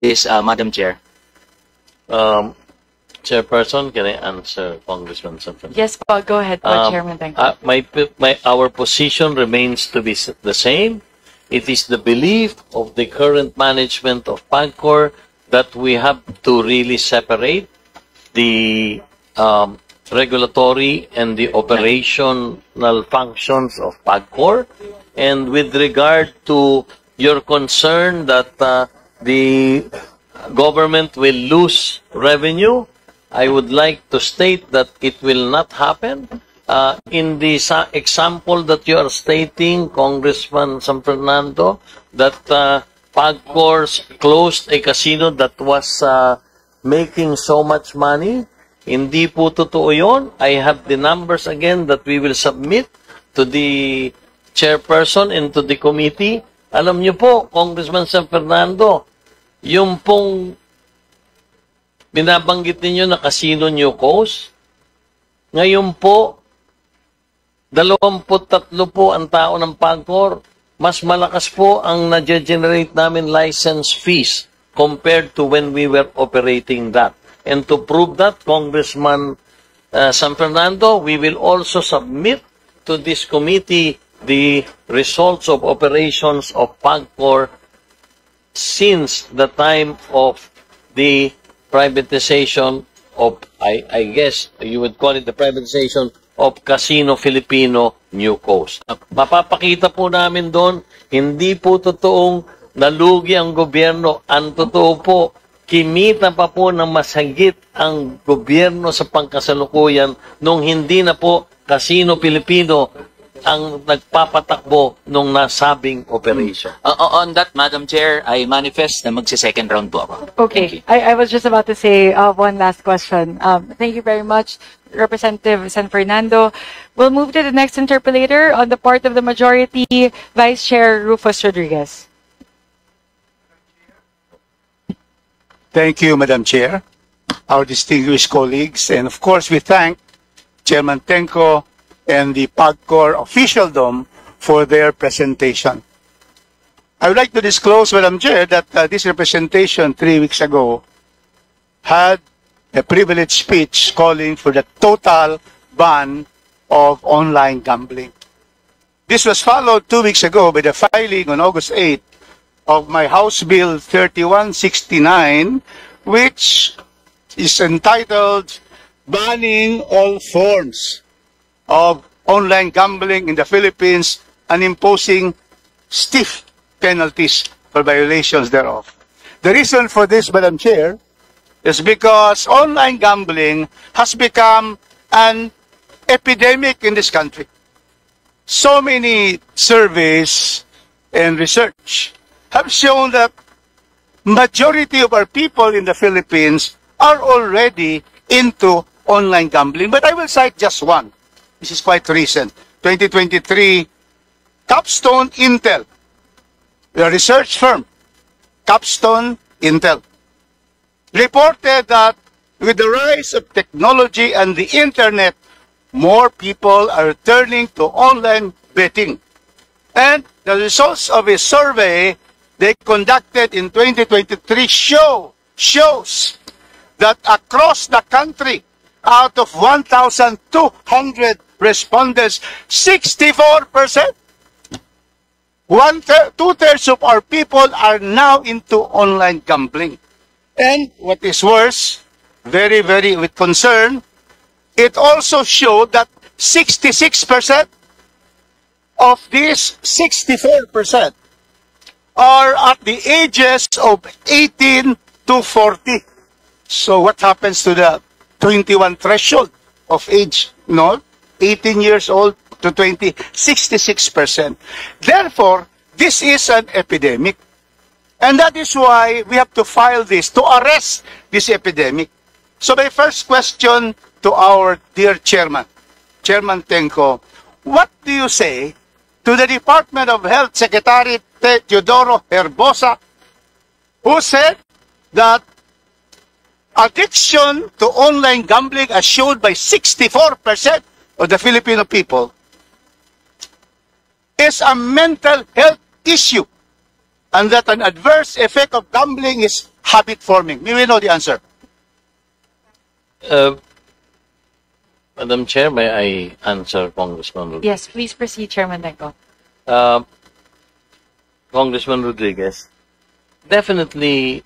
This, Madam Chair. Um, Chairperson, can I answer Congressman Sanfernando? Yes, po. Go ahead, po, Chairman. Thank you. Our position remains to be the same. It is the belief of the current management of PAGCOR that we have to really separate the regulatory and the operational functions of PAGCOR. And with regard to your concern that the government will lose revenue, I would like to state that it will not happen. In the example that you are stating, Congressman Sanfernando, that PAGCOR closed a casino that was making so much money, hindi po totoo yun. I have the numbers again that we will submit to the chairperson and to the committee. Alam niyo po, Congressman Sanfernando, yung pong binabanggit ninyo na Casino New Coast, ngayon po, 23 po ang tao ng PAGCOR. Mas malakas po ang na-generate namin license fees compared to when we were operating that. And to prove that, Congressman Sanfernando, we will also submit to this committee the results of operations of PAGCOR since the time of the privatization of, I guess you would call it the privatization of Casino Filipino New Coast. Mapapakita po namin doon, hindi po totoong nalugi ang gobyerno. Ang totoo po, kimita pa po ng masagit ang gobyerno sa pangkasalukuyan nung hindi na po Casino Filipino ang nagpapatakbo nung nasabing operation. On that, Madam Chair, I manifest na magsi-second round po ako. Okay. I was just about to say one last question. Thank you very much, Representative Sanfernando. We'll move to the next interpellator on the part of the majority, Vice Chair Rufus Rodriguez. Thank you, Madam Chair, our distinguished colleagues, and of course we thank Chairman Tenco and the PAGCOR officialdom for their presentation. I would like to disclose, Madam Chair, that this representation 3 weeks ago had a privileged speech calling for the total ban of online gambling. This was followed 2 weeks ago by the filing on August 8 of my House Bill 3169, which is entitled Banning All Forms of Online Gambling in the Philippines and Imposing Stiff Penalties for violations thereof. The reason for this, Madam Chair, is because online gambling has become an epidemic in this country. So many surveys and research have shown that majority of our people in the Philippines are already into online gambling. But I will cite just one. This is quite recent. 2023, Capstone Intel, the research firm, Capstone Intel, reported that with the rise of technology and the internet, more people are turning to online betting. And the results of a survey they conducted in 2023 shows that across the country, out of 1,200 respondents, 64%, two-thirds of our people are now into online gambling. And what is worse, very, very with concern, it also showed that 66% of these 64% are at the ages of 18 to 40. So what happens to the 21 threshold of age? No, 18 years old to 20, 66%. Therefore, this is an epidemic. And that is why we have to file this, to arrest this epidemic. So my first question to our dear chairman, Chairman Tenco, what do you say to the Department of Health Secretary Teodoro Herbosa, who said that addiction to online gambling, as shown by 64% of the Filipino people, is a mental health issue, and that an adverse effect of gambling is habit forming? May we know the answer? Madam Chair, may I answer Congressman Rodriguez? Yes, please proceed, Chairman Tenko. Congressman Rodriguez, definitely,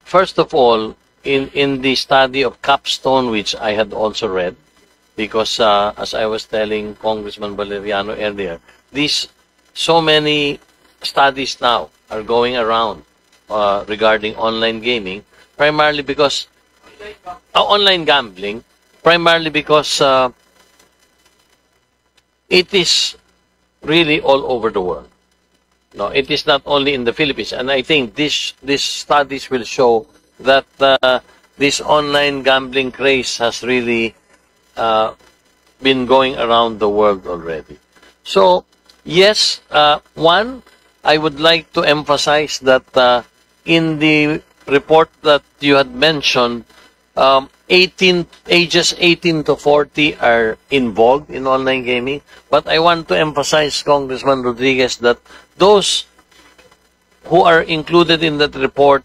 first of all, in the study of Capstone, which I had also read, because as I was telling Congressman Valeriano earlier, so many studies now are going around regarding online gaming, primarily because online gambling, primarily because it is really all over the world. No, it is not only in the Philippines, and I think these studies will show that this online gambling craze has really been going around the world already. So, yes, one, I would like to emphasize that in the report that you had mentioned, ages 18 to 40 are involved in online gaming. But I want to emphasize, Congressman Rodriguez, that those who are included in that report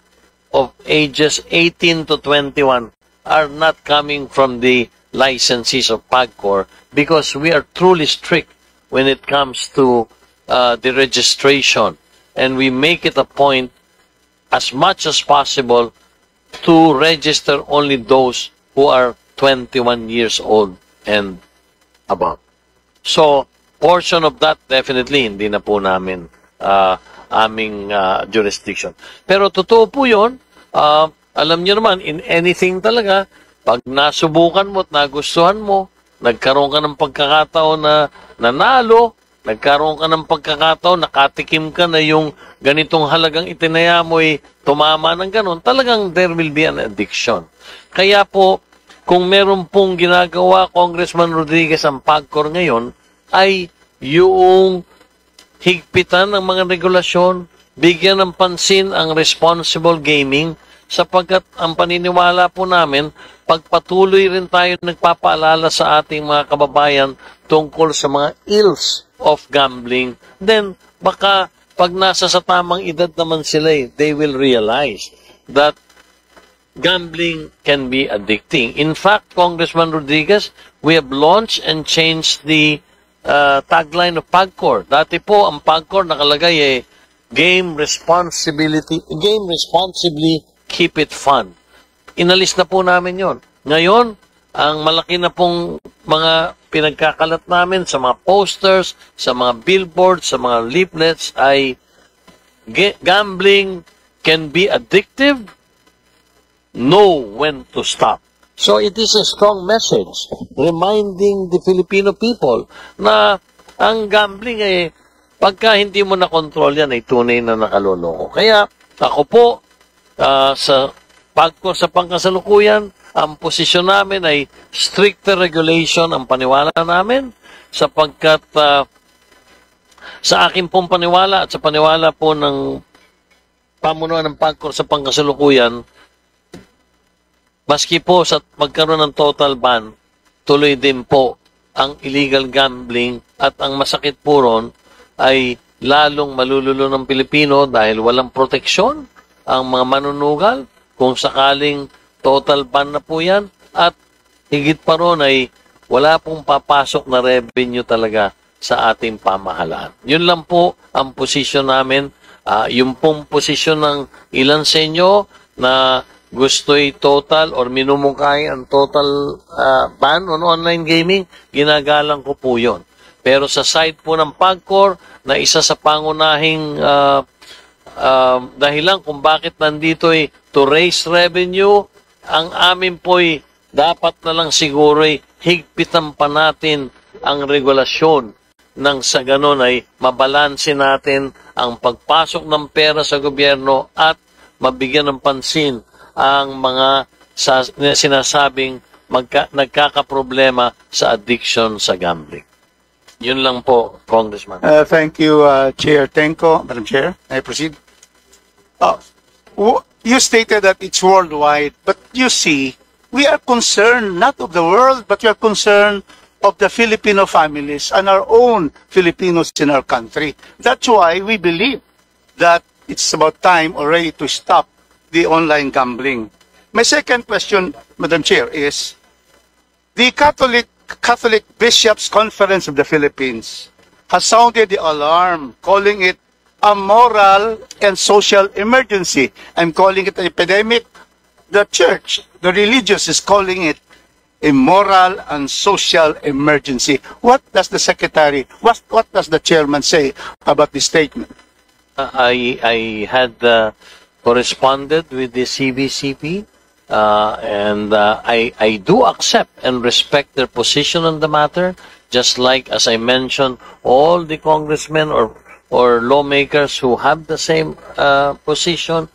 of ages 18 to 21 are not coming from the licensees of PAGCOR, because we are truly strict when it comes to the registration. And we make it a point as much as possible to register only those who are 21 years old and above. So, portion of that definitely hindi na po namin aming jurisdiction. Pero totoo po yun, alam niyo naman, in anything talaga, pag nasubukan mo at nagustuhan mo, nagkaroon ka ng pagkakataon na nanalo, nagkaroon ka ng pagkakataon, nakatikim ka na yung ganitong halagang itinaya mo ay tumama ng ganon, talagang there will be an addiction. Kaya po, kung meron pong ginagawa, Congressman Rodriguez, ang PAGCOR ngayon, ay yung higpitan ng mga regulasyon, bigyan ng pansin ang responsible gaming, sapagkat ang paniniwala po namin, pagpatuloy rin tayo nagpapaalala sa ating mga kababayan tungkol sa mga ills of gambling, then baka pag nasa sa tamang edad naman sila, they will realize that gambling can be addicting. In fact, Congressman Rodriguez, we have launched and changed the tagline of PAGCOR. Dati po, ang PAGCOR nakalagay game responsibly, keep it fun. Inalis na po namin yon. Ngayon, ang malaki na pong mga pinagkakalat namin sa mga posters, sa mga billboards, sa mga leaflets ay gambling can be addictive, know when to stop. So it is a strong message reminding the Filipino people na ang gambling pagka hindi mo na control yan ay tunay na nakaloloko. Kaya ako po sa PAGCOR sa pangkasalukuyan, ang posisyon namin ay stricter regulation ang paniwala namin, sapagkat sa akin pong paniwala at sa paniwala po ng pamunuan ng PAGCOR sa pangkasalukuyan, maski po sa magkaroon ng total ban, tuloy din po ang illegal gambling, at ang masakit po ron ay lalong malululo ng Pilipino dahil walang proteksyon ang mga manunugal kung sakaling total ban na po yan, at higit pa ron ay wala pong papasok na revenue talaga sa ating pamahalaan. Yun lang po ang posisyon namin. Yung pong posisyon ng ilan sa inyo na gusto'y total or minumungkahi ang total ban on online gaming, ginagalang ko po yun. Pero sa side po ng PAGCOR, na isa sa pangunahing dahilan kung bakit nandito ay to raise revenue, ang amin po'y dapat na lang siguro ay higpitan pa natin ang regulasyon nang sa ganon ay mabalansin natin ang pagpasok ng pera sa gobyerno at mabigyan ng pansin ang mga sinasabing nagkakaproblema sa addiction sa gambling. Yun lang po, Congressman. Thank you, Chair Tenko. Madam Chair, may I proceed? You stated that it's worldwide, but you see, we are concerned not of the world, but we are concerned of the Filipino families and our own Filipinos in our country. That's why we believe that it's about time already to stop the online gambling. My second question, Madam Chair, is the Catholic Bishops' Conference of the Philippines has sounded the alarm, calling it a moral and social emergency. I'm calling it an epidemic. The church, the religious, is calling it a moral and social emergency. What does the secretary, what does the chairman say about this statement? I had corresponded with the CBCP, and I do accept and respect their position on the matter, just like, as I mentioned, all the congressmen or lawmakers who have the same position,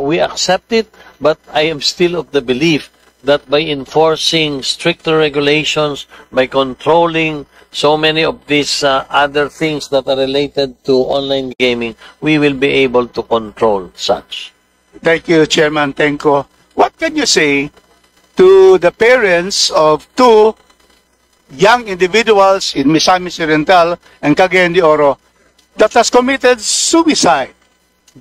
we accept it, but I am still of the belief that by enforcing stricter regulations, by controlling so many of these other things that are related to online gaming, we will be able to control such. Thank you, Chairman Tenko. What can you say to the parents of two young individuals in Misamis Oriental and Cagayan de Oro that has committed suicide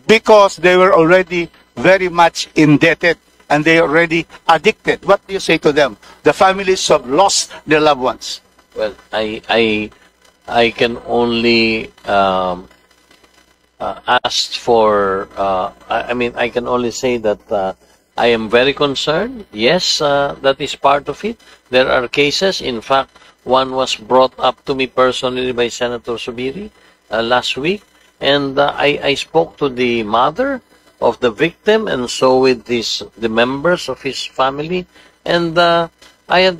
because they were already very much indebted and they are already addicted? What do you say to them? The families have lost their loved ones. Well, I can only ask for. I can only say that I am very concerned. Yes, that is part of it. There are cases. In fact, one was brought up to me personally by Senator Subiri last week, and I spoke to the mother of the victim, and so with the members of his family, and I had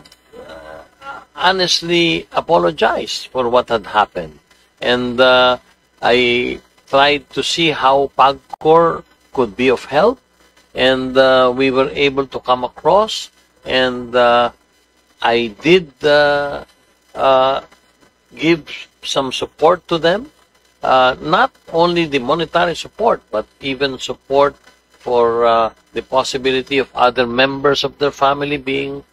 honestly apologized for what had happened, and I tried to see how PAGCOR could be of help, and we were able to come across, and I did give some support to them. Not only the monetary support, but even support for the possibility of other members of their family being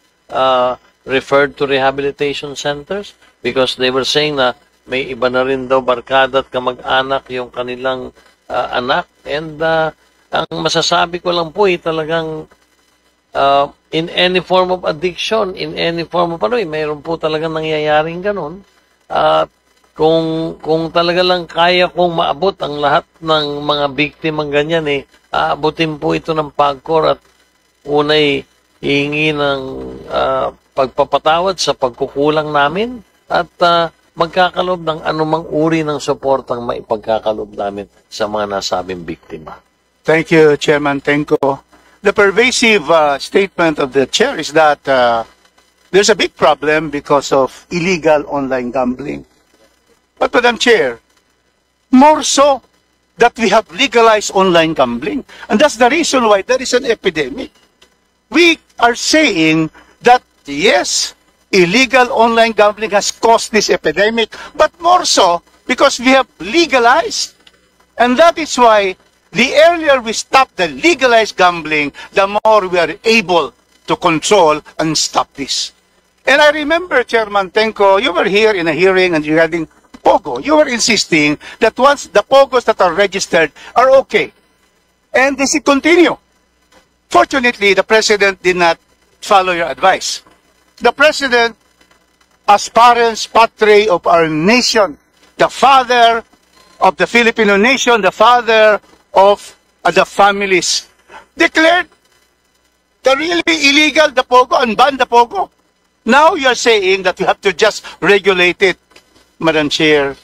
referred to rehabilitation centers, because they were saying na may iba na rin daw barkada at kamag-anak yung kanilang anak. And ang masasabi ko lang po talagang in any form of addiction, in any form of mayroon po talagang nangyayaring ganun. Kung talaga lang kaya kong maabot ang lahat ng mga biktimang ganyan, aabutin po ito ng PAGCOR at unay hihingi ng pagpapatawad sa pagkukulang namin at magkakaloob ng anumang uri ng suportang maipagkakaloob namin sa mga nasabing biktima. Thank you, Chairman Tenko. The pervasive statement of the chair is that there's a big problem because of illegal online gambling. But, Madam Chair, more so that we have legalized online gambling. And that's the reason why there is an epidemic. We are saying that, yes, illegal online gambling has caused this epidemic, but more so because we have legalized. And that is why the earlier we stop the legalized gambling, the more we are able to control and stop this. And I remember, Chairman Tenko, you were here in a hearing and regarding Pogo. You were insisting that once the Pogos that are registered are okay, and they should continue. Fortunately, the President did not follow your advice. The President, as parents patri of our nation, the father of the Filipino nation, the father of the families, declared the really illegal, the Pogo, and banned the Pogo. Now you're saying that you have to just regulate it. Madam Chair,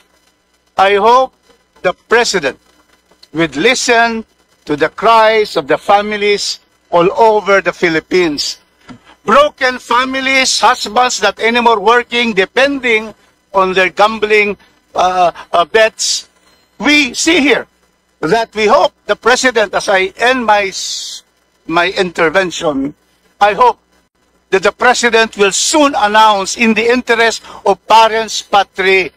I hope the President would listen to the cries of the families all over the Philippines. Broken families, husbands not anymore working, depending on their gambling bets. We see here that we hope the President, as I end my intervention, I hope that the President will soon announce, in the interest of parents patri,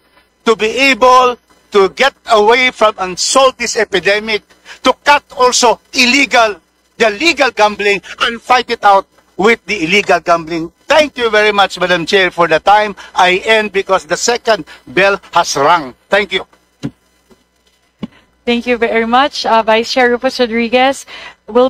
to be able to get away from and solve this epidemic, to cut also the legal gambling, and fight it out with the illegal gambling. Thank you very much, Madam Chair, for the time. I end because the second bell has rung. Thank you. Thank you very much, Vice Chair Rufus Rodriguez.